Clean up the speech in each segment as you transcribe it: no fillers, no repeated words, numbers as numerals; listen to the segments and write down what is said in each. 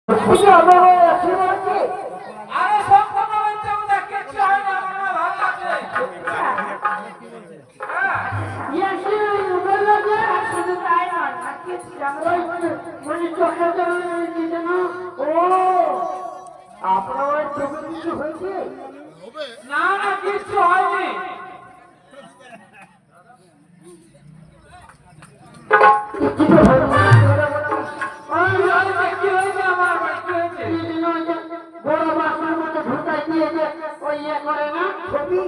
আপনার চোখে কিছু হয়েছে? না না, কিছু হয়নি। বড় বাসার মধ্যে ঢুকাই দিয়ে যে ওই ইয়ে করে না ছবি,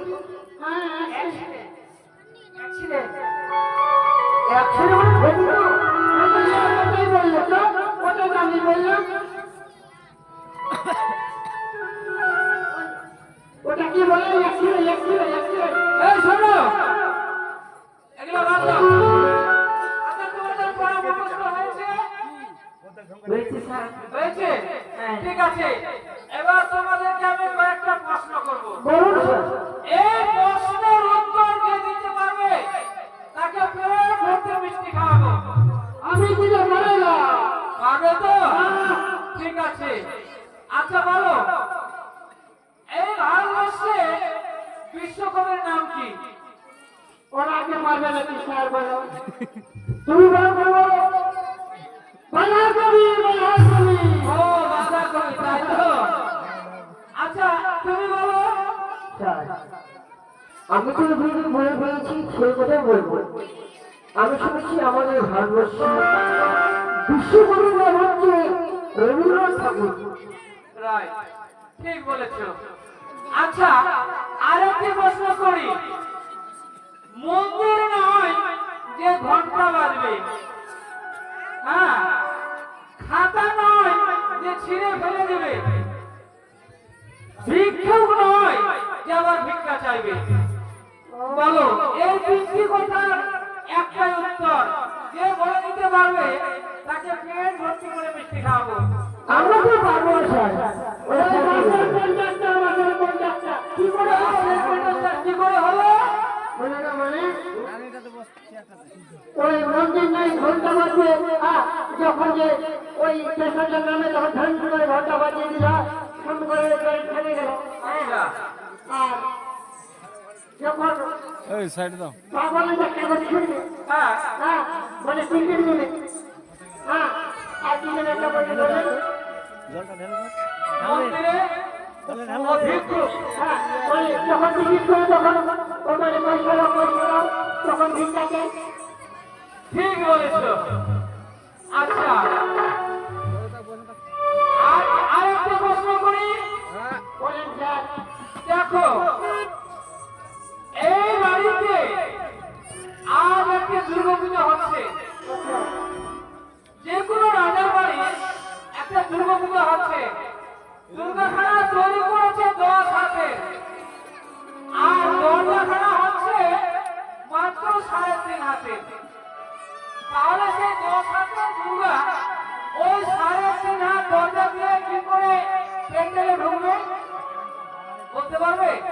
ওটা কি বলে? এই শোনো, এগুলো বাদ দাও। আচ্ছা, তোমাদের পড়া মুখস্থ হয়েছে? হয়েছে? ঠিক আছে, এবার তোমাদেরকে আমি কয়েকটা প্রশ্ন করব। এই প্রশ্নের উত্তর যে দিতে পারবে তাকে পেট ভর্তি মিষ্টি খাওয়াবো। আমি দিতে পারি না। পারবে তো? ঠিক আছে। আচ্ছা বলো, এই ভারতবর্ষে বিশ্বকবির নাম কি? ওরা আগে মারবে নাকি স্যার? বলো তুমি বলো। বাঁধাকপি। ও বাঁধাকপি, তাই তো? আচ্ছা তুমি বলো। আমি তো বলে ফেলেছি, সেই কথাই বলবো। আমি শুনেছি আমাদের ভারতবর্ষে বিশ্বকবির নাম হচ্ছে রবীন্দ্রনাথ ঠাকুর। রাইট, ঠিক বলেছো। আচ্ছা আরেকটি প্রশ্ন করি। মন্দির নয় যে ঘন্টা বাজবে, হ্যাঁ, খাতা নয় যে ছিঁড়ে ফেলে দেবে, ভিক্ষুক নয় যে আবার ভিক্ষা চাইবে। বলো, এই তিনটি কথার একটাই উত্তর। যে বলে দিতে পারবে তাকে পেট ভর্তি করে মিষ্টি খাওয়াবো। আমরা তো পারবো না স্যার। কি করে হলো? মানে ওই মন্দির নাই ঘন্টা বাজবে, যখন যে ওই স্টেশনটার নামে তখন ধান করে ঘন্টা বাজিয়ে দিল, ফোন করে খেলে গেল। আর যখন বলে যে কেমন ছুটবে, বলে তিনটে দিনে, আর দিনের একটা বলে মন্দিরে ভিক্ষুক, যখন টিকিট করে তখন ওখানে পয়সা তখন ভিক্ষাকে। ঠিক বলেছো। আচ্ছা আরেকটা প্রশ্ন করি। বলেন স্যার। দেখো, এই বাড়িতে আজ একটা দুর্গাপূজা হচ্ছে। যে কোনো রাজার বাড়ি একটা দুর্গাপূজা হচ্ছে। দুর্গাখানা তৈরি করেছে 10 হাতে, আর দরজাখানা হচ্ছে মাত্র 3.5 হাতে। তাহলে সেই 10 হাতের দুর্গা ওই 3.5 হাত দরজা দিয়ে কি করে প্যান্ডেলে ঢুকবে বলতে পারবে?